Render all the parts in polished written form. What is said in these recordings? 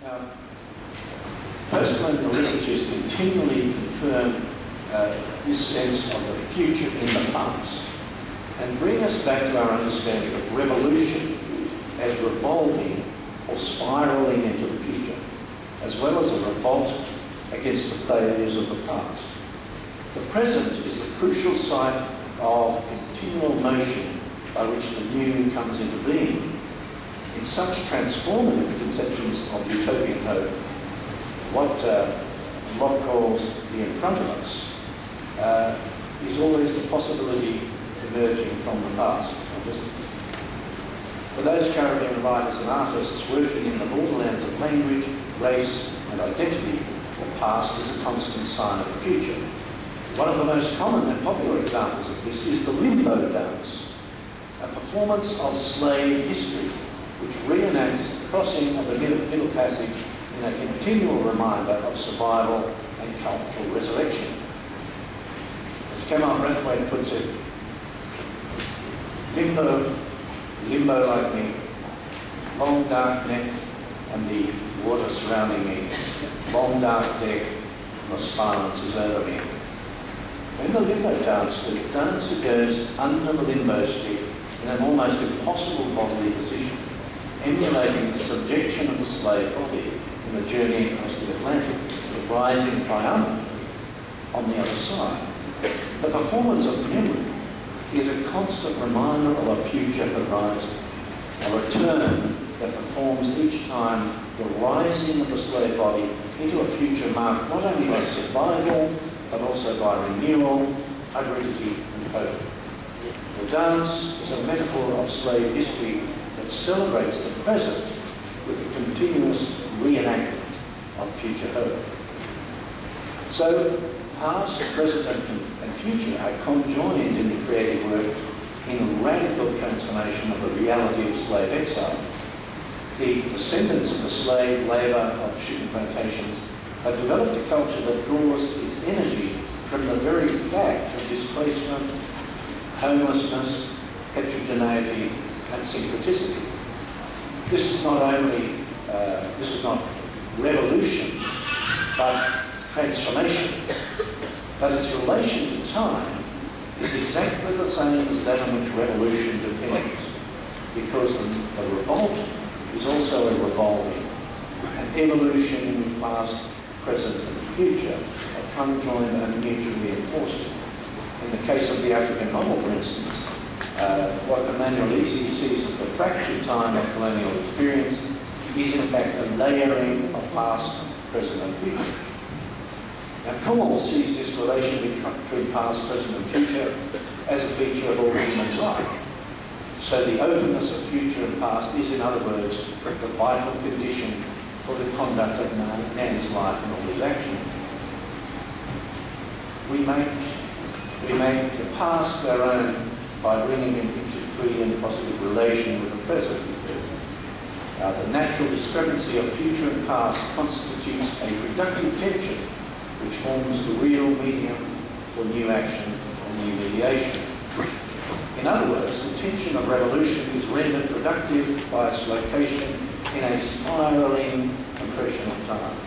Now, postcolonial literatures continually confirm this sense of the future in the past and bring us back to our understanding of revolution as revolving or spiralling into the future, as well as a revolt against the failures of the past. The present is the crucial site of continual motion by which the new comes into being. In such transformative conceptions of utopian hope, what Locke calls the in front of us is always the possibility emerging from the past. For those Caribbean writers and artists working in the borderlands of language, race and identity, the past is a constant sign of the future. One of the most common and popular examples of this is the limbo dance, a performance of slave history which reenacts the crossing of the middle passage in a continual reminder of survival and cultural resurrection. As Kamal Brathwaite puts it, limbo like me, long dark neck and the water surrounding me, long dark deck, and the silence is over me. In the limbo dance, the dancer goes under the limbo stick in an almost impossible bodily position, emulating the subjection of the slave body in the journey across the Atlantic, but rising triumphantly on the other side. The performance of memory is a constant reminder of a future horizon, a return that performs each time the rising of the slave body into a future marked not only by survival, but also by renewal, hybridity and hope. The dance is a metaphor of slave history that celebrates the present with the continuous reenactment of future hope. So, past, present and future are conjoined in the creative work in a radical transformation of the reality of slave exile. The descendants of the slave labour of sugar plantations have developed a culture that draws its energy from the very fact of displacement, homelessness, heterogeneity and syncreticity. This is not revolution, but transformation. But its relation to time is exactly the same as that on which revolution depends, because the revolt is also a revolving, an evolution in which past, present and future are conjoined and mutually enforced. In the case of the African novel, for instance, what Emmanuel Easy sees as the fractured time of colonial experience is in fact a layering of past, present and future. Now, Kamal sees this relation between past, present and future as a feature of all human life. So the openness of future and past is, in other words, the vital condition for the conduct of man's life and all his action. We make the past our own by bringing it into free and positive relation with the present. The natural discrepancy of future and past constitutes a productive tension which forms the real medium for new action or new mediation. In other words, the tension of revolution is rendered productive by its location in a spiralling compression of time.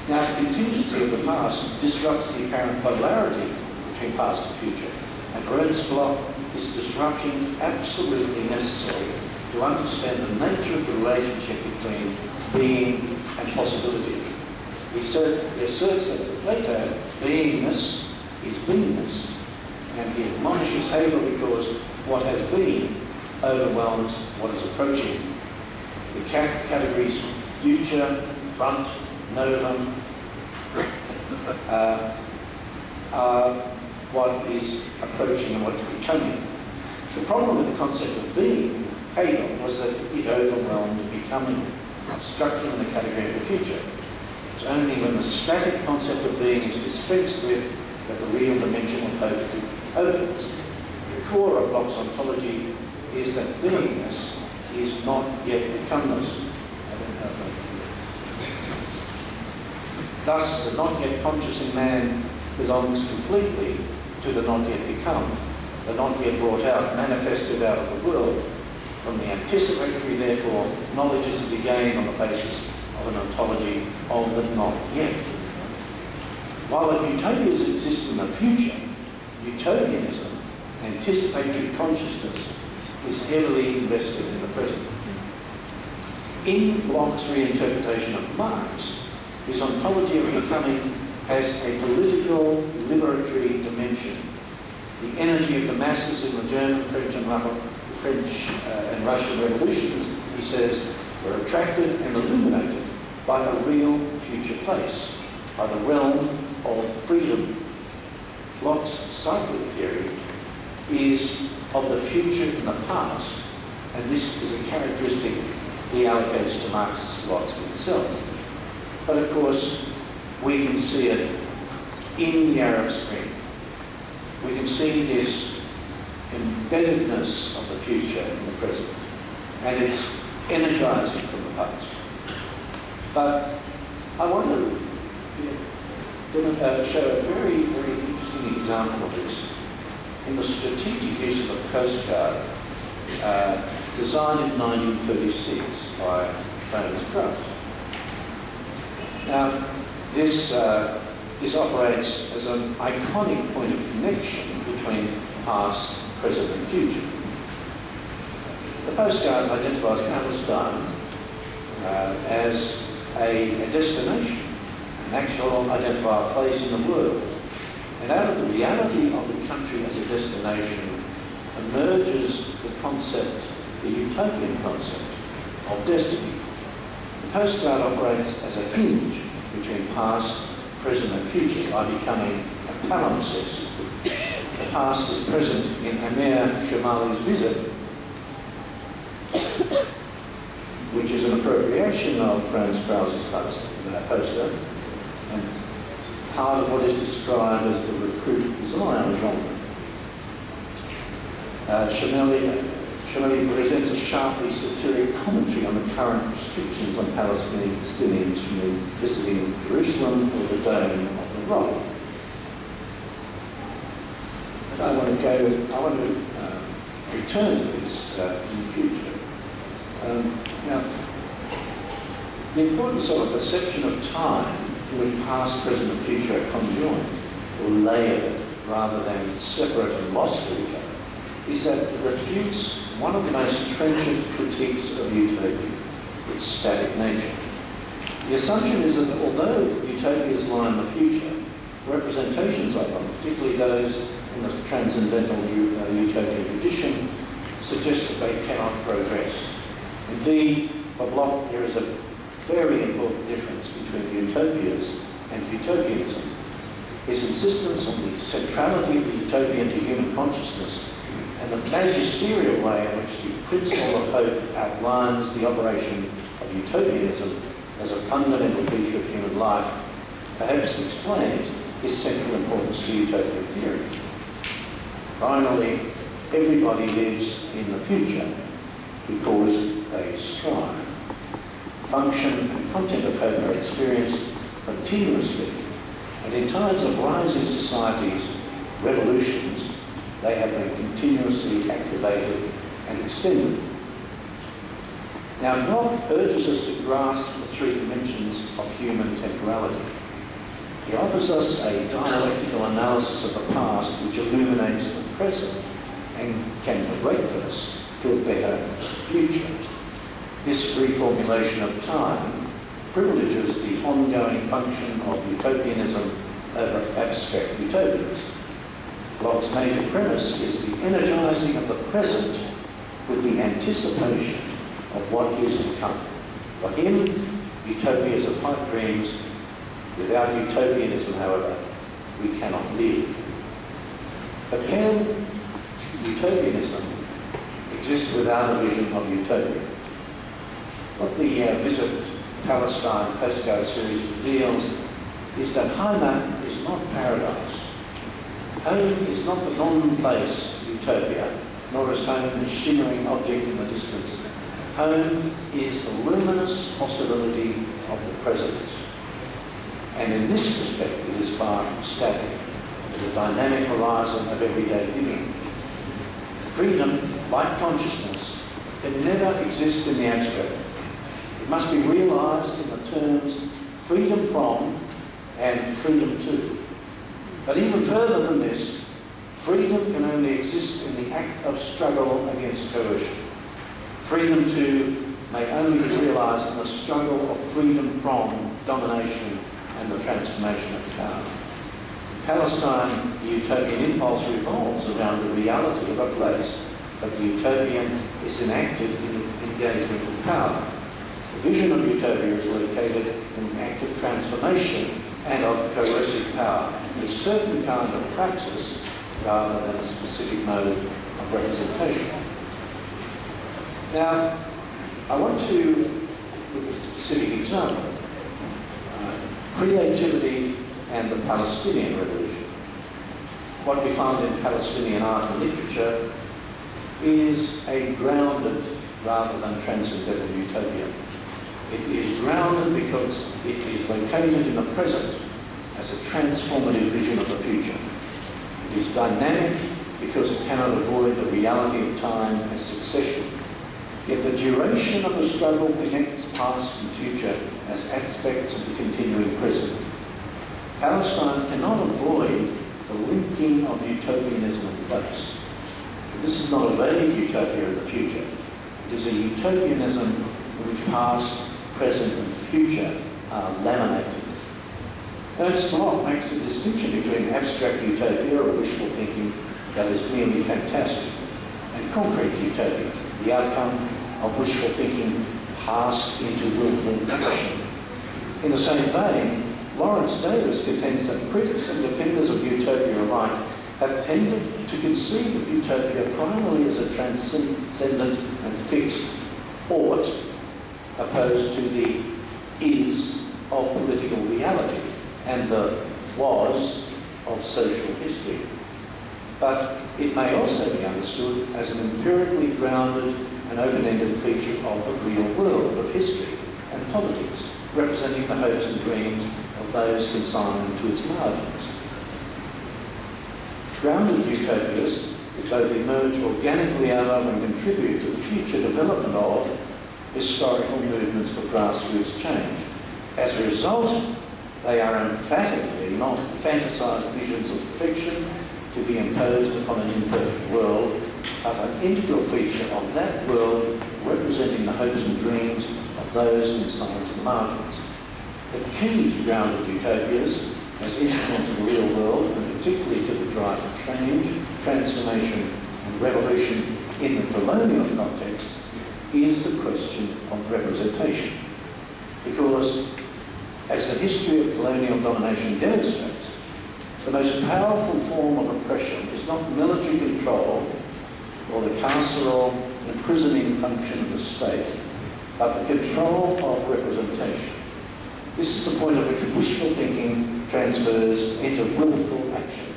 Now, the contingency of the past disrupts the apparent polarity between past and future. And for Ernst Bloch, this disruption is absolutely necessary to understand the nature of the relationship between being and possibility. He asserts that for Plato, beingness is beingness, and he admonishes Hegel because what has been overwhelms what is approaching. The categories future, front, novum are what is approaching and what is becoming. The problem with the concept of being, Hegel, was that it overwhelmed becoming, structure in the category of the future. It's only when the static concept of being is dispensed with that the real dimension of hope opens. The core of Bloch's ontology is that beingness is not yet becomeness. Thus, the not yet conscious in man belongs completely to the not yet become, the not yet brought out, manifested out of the world. From the anticipatory, therefore, knowledge is to be gained on the basis of an ontology of the not yet. While utopias exist in the future, utopianism, anticipatory consciousness, is heavily invested in the present. In Locke's reinterpretation of Marx, his ontology of becoming has a political, liberatory dimension. The energy of the masses in the German, French and Russian revolutions, he says, were attracted and illuminated by a real future place, by the realm of freedom. Locke's cyclic theory is of the future in the past, and this is a characteristic he allocates to Marxist philosophy itself. But of course, we can see it in the Arab Spring. We can see this embeddedness of the future in the present, and it's energizing from the past. But I want to show a very, very interesting example of this in the strategic use of a postcard designed in 1936 by Ashcroft. Now, this operates as an iconic point of connection between past, present and future. The postcard identifies Palestine as a destination, an actual identifier place in the world. And out of the reality of the country as a destination emerges the concept, the utopian concept of destiny. The postcard operates as a hinge between past, present and future by becoming a palimpsest. The past is present in Amir Shamali's visit, which is an appropriation of Franz Krause's poster, and part of what is described as the recruit desire genre. Shamali presents a sharply satiric commentary on the current restrictions on Palestinians from visiting Jerusalem or the Dome of the Rock. And I want to return to this in the future. Now, the importance of a perception of time in which past, present and future are conjoined or layered rather than separate and lost to each other is that it refutes one of the most trenchant critiques of utopia, its static nature. The assumption is that although utopias lie in the future, representations of them, particularly those in the transcendental utopian tradition, suggest that they cannot progress. Indeed, for Locke, there is a very important difference between utopias and utopianism. His insistence on the centrality of the utopian to human consciousness and the magisterial way in which the principle of hope outlines the operation of utopianism as a fundamental feature of human life perhaps explains his central importance to utopian theory. Finally, everybody lives in the future because they strive. Function and content of hope are experienced continuously, and in times of rising societies, revolutions, they have been continuously activated and extended. Now, Locke urges us to grasp the three dimensions of human temporality. He offers us a dialectical analysis of the past which illuminates the present and can direct us to a better future. This reformulation of time privileges the ongoing function of utopianism over abstract utopias. Locke's major premise is the energizing of the present with the anticipation of what is to come. For him, utopias are pipe dreams. Without utopianism, however, we cannot live. But can utopianism exist without a vision of utopia? What the Visit Palestine postcard series reveals is that home is not paradise. Home is not the non-place utopia, nor is home a shimmering object in the distance. Home is the luminous possibility of the present. And in this respect, it is far from static. It is a dynamic horizon of everyday living. Freedom, like consciousness, can never exist in the abstract. It must be realised in the terms freedom from and freedom to. But even further than this, freedom can only exist in the act of struggle against coercion. Freedom to may only be realised in the struggle of freedom from domination and the transformation of power. In Palestine, the utopian impulse revolves around the reality of a place, but the utopian is enacted in engagement with power. The vision of utopia is located in an active transformation and of coercive power, a certain kind of praxis rather than a specific mode of representation. Now, I want to look at a specific example. Creativity and the Palestinian Revolution. What we find in Palestinian art and literature is a grounded rather than transcendental utopia. It is grounded because it is located in the present as a transformative vision of the future. It is dynamic because it cannot avoid the reality of time as succession. Yet the duration of the struggle connects past and future as aspects of the continuing present. Palestine cannot avoid the linking of utopianism in place. But this is not a vague utopia of the future. It is a utopianism in which past, present and future are laminated. Ernst Bloch makes a distinction between abstract utopia or wishful thinking that is merely fantastic and concrete utopia, the outcome of wishful thinking passed into willful action. In the same vein, Lawrence Davis contends that critics and defenders of utopia alike have tended to conceive of utopia primarily as a transcendent and fixed ought, opposed to the is of political reality and the was of social history. But it may also be understood as an empirically grounded and open-ended feature of the real world of history and politics, representing the hopes and dreams of those consigned to its margins. Grounded utopias that both emerge organically out of and contribute to the future development of historical movements for grassroots change. As a result, they are emphatically not fantasised visions of perfection to be imposed upon an imperfect world, but an integral feature of that world representing the hopes and dreams of those consigned to the margins. The key to grounded utopias as integral to the real world, and particularly to the drive for change, transformation and revolution in the colonial context, is the question of representation. Because, as the history of colonial domination demonstrates, the most powerful form of oppression is not military control or the carceral imprisoning function of the state, but the control of representation. This is the point at which wishful thinking transfers into willful action.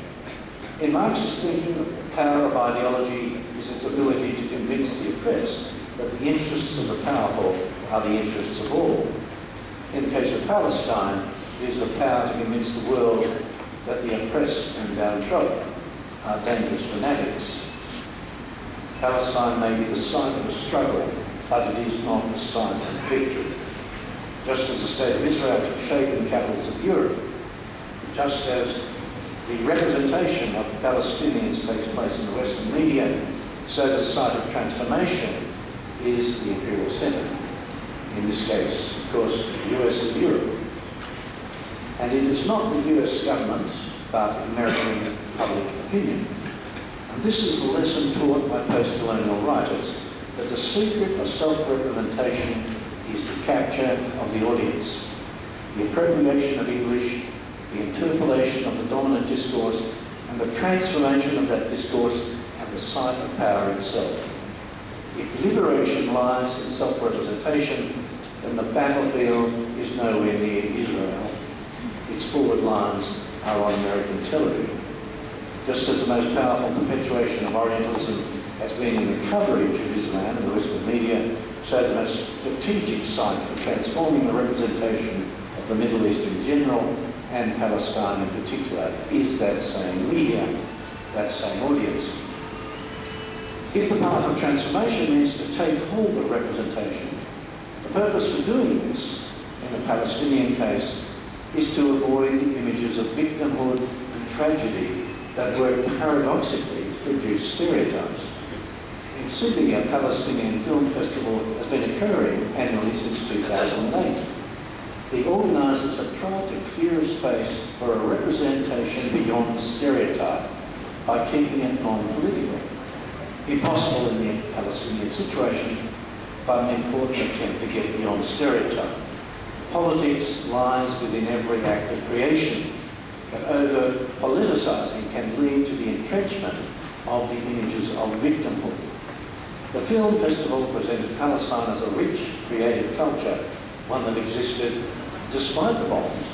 In Marxist thinking, the power of ideology is its ability to convince the oppressed that the interests of the powerful are the interests of all. In the case of Palestine, it is the power to convince the world that the oppressed and downtrodden are dangerous fanatics. Palestine may be the site of a struggle, but it is not the site of victory. Just as the State of Israel took shape in the capitals of Europe, just as the representation of Palestinians takes place in the Western media, so the site of transformation is the imperial centre. In this case, of course, the US and Europe. And it is not the US government, but American public opinion. And this is the lesson taught by post-colonial writers, that the secret of self-representation is the capture of the audience, the appropriation of English, the interpolation of the dominant discourse, and the transformation of that discourse at the site of power itself. If liberation lies in self-representation, then the battlefield is nowhere near Israel. Its forward lines are on American television. Just as the most powerful perpetuation of Orientalism has been in the coverage of Islam in the Western media, so the most strategic site for transforming the representation of the Middle East in general and Palestine in particular is that same media, that same audience. If the path of transformation means to take hold of representation, the purpose for doing this, in the Palestinian case, is to avoid the images of victimhood and tragedy that work paradoxically to produce stereotypes. In Sydney, a Palestinian film festival has been occurring annually since 2008. The organisers have tried to clear a space for a representation beyond stereotype by keeping it non-political. Impossible in the Palestinian situation, but an important attempt to get beyond stereotype. Politics lies within every act of creation, but over-politicising can lead to the entrenchment of the images of victimhood. The film festival presented Palestine as a rich, creative culture, one that existed despite the bombs,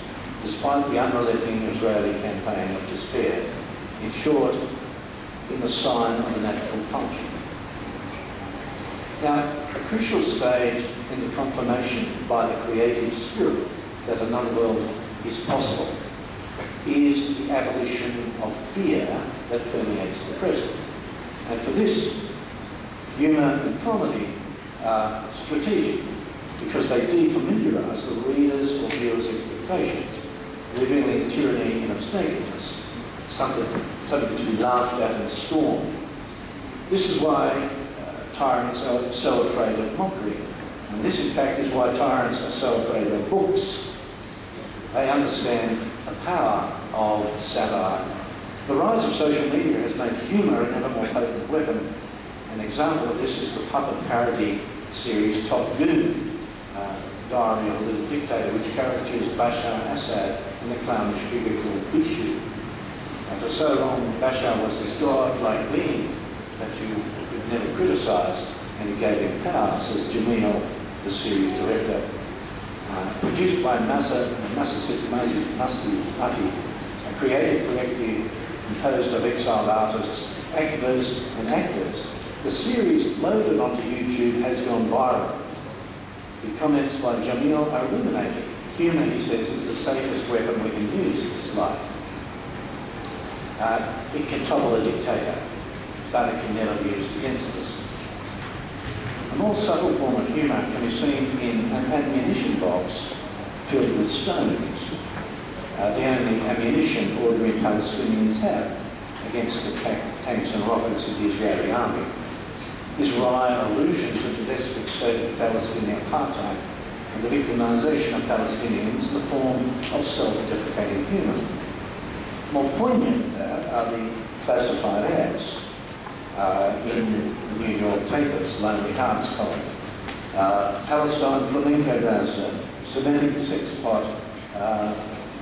despite the unrelenting Israeli campaign of despair. In short, in the sign of a natural culture. Now, a crucial stage in the confirmation by the creative spirit that another world is possible is the abolition of fear that permeates the present. And for this, humour and comedy are strategic because they defamiliarise the reader's or viewer's expectations, revealing tyranny and abstinence, something to be laughed at and scorned. This is why tyrants are so afraid of mockery. And this, in fact, is why tyrants are so afraid of books. They understand the power of satire. The rise of social media has made humour an ever more potent weapon. An example of this is the puppet parody series Top Goon, Diary of a Little Dictator, which caricatures Bashar Assad and the clownish figure called Bishu. And for so long, Bashar was this godlike being that you could never criticise, and he gave him power, says Jamil, the series director. Produced by Massasik Masti, a creative collective composed of exiled artists, actors and actors. The series loaded onto YouTube has gone viral. The comments by Jamil are illuminating. Humour, he says, is the safest weapon we can use in this life. It can topple a dictator, but it can never be used against us. A more subtle form of humour can be seen in an ammunition box filled with stones, the only ammunition ordinary Palestinians have against the tanks and rockets of the Israeli army. This wry allusion to the desperate state of Palestinian apartheid and the victimisation of Palestinians is a form of self-deprecating humour. More poignant are the classified ads in New York papers, Lonely Hearts column. Palestine flamenco dancer, Semitic sex pot,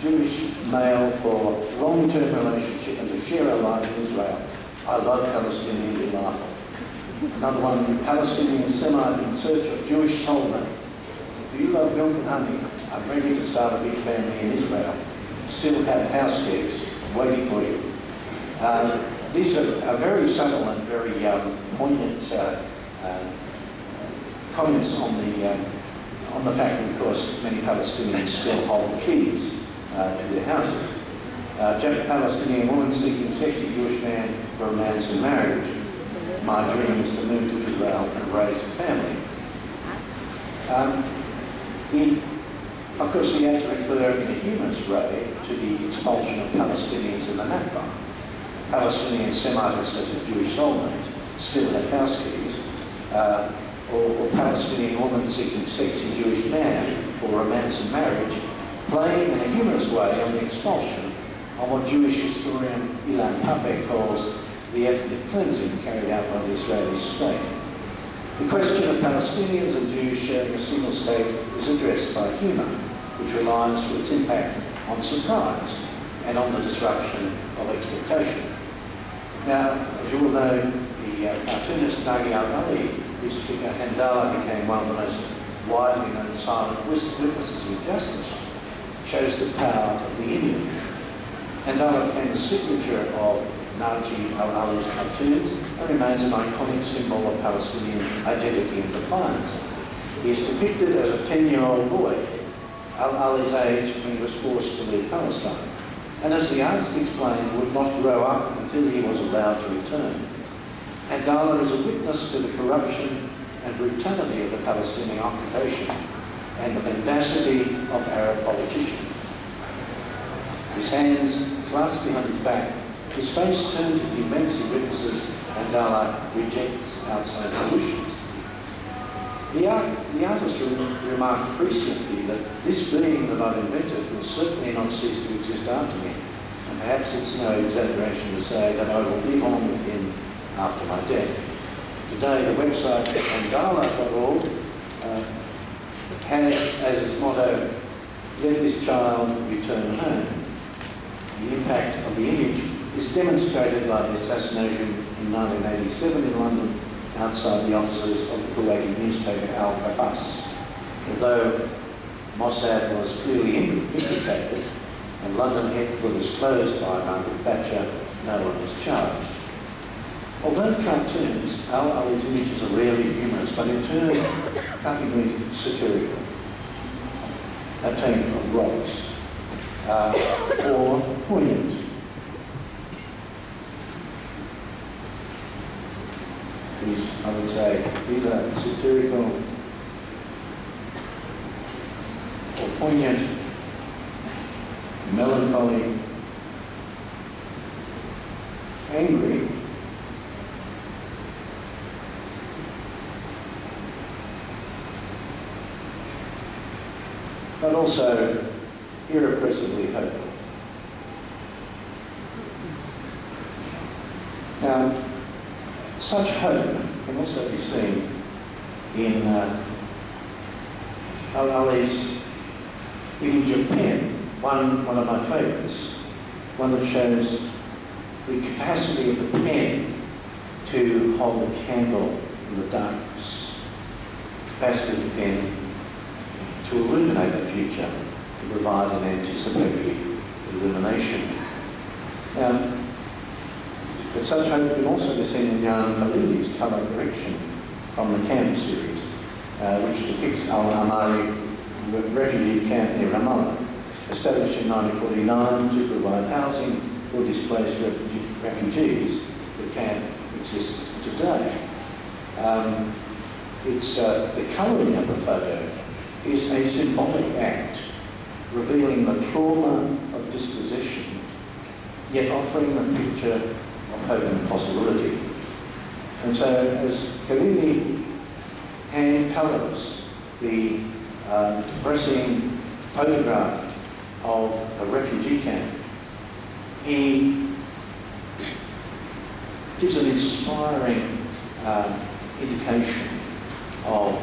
Jewish male for long-term relationship and to share a life in Israel. I love Palestinians in life. Another one, Palestinian Semite in search of Jewish soulmate. Do you love milk and honey? I'm ready to start a big family in Israel. Still have house gigs waiting for you. These are very subtle and very poignant comments on the fact that, of course, many Palestinians still hold the keys to their houses. Palestinian woman seeking sexy Jewish man for romance and marriage. My dream is to move to Israel and raise a family. Of course, the ads refer in a humorous way to the expulsion of Palestinians in the Nakba. Palestinian Semites such as Jewish soulmates still have house keys, or Palestinian woman seeking sexy Jewish man for romance and marriage, playing in a humorous way on the expulsion of what Jewish historian Ilan Pape calls the ethnic cleansing carried out by the Israeli state. The question of Palestinians and Jews sharing a single state is addressed by humour, which relies for its impact on surprise and on the disruption of expectation. Now, as you all know, the cartoonist Nagi al-Ali, whose figure Handala became one of the most widely known silent witnesses of injustice, shows the power of the image. Handala became the signature of Nagi al-Ali's cartoons and remains an iconic symbol of Palestinian identity and defiance. He is depicted as a 10-year-old boy, al-Ali's age when he was forced to leave Palestine, and as the artist explained, would not grow up until he was allowed to return. Abdallah is a witness to the corruption and brutality of the Palestinian occupation and the mendacity of Arab politicians. His hands clasped behind his back, his face turned to the immense he witnesses, Abdallah rejects outside solutions. The artist remarked presciently that this being that I've invented will certainly not cease to exist after me, and perhaps it's no exaggeration to say that I will live on with him after my death. Today, the website Abdallah.org has as its motto, "Let this child return home." The impact of the image is demonstrated by the assassination in 1987 in London outside the offices of the Kuwaiti newspaper Al-Qafas. Although Mossad was clearly implicated and London headquarters closed by Margaret Thatcher, no one was charged. Although cartoons, Al-Ali's images are rarely humorous, but in turn cuttingly satirical. A tank of rocks, or poignant. I would say these are satirical or poignant, melancholy, angry, but also irrepressibly hopeful. Now, such hope can also be seen in Al-Ali's image of pen, one of my favourites, one that shows the capacity of the pen to hold a candle in the darkness, capacity of the pen to illuminate the future, to provide an anticipatory illumination. But such hope can also be seen in Jan Khalili's colour correction from the Camp series, which depicts Al-Amari refugee camp near Ramallah, established in 1949 to provide housing for displaced refugees. The camp exists today. The colouring of the photo is a symbolic act, revealing the trauma of dispossession, yet offering the picture of hope and possibility. And so, as Khalili hand colours the depressing photograph of a refugee camp, he gives an inspiring indication of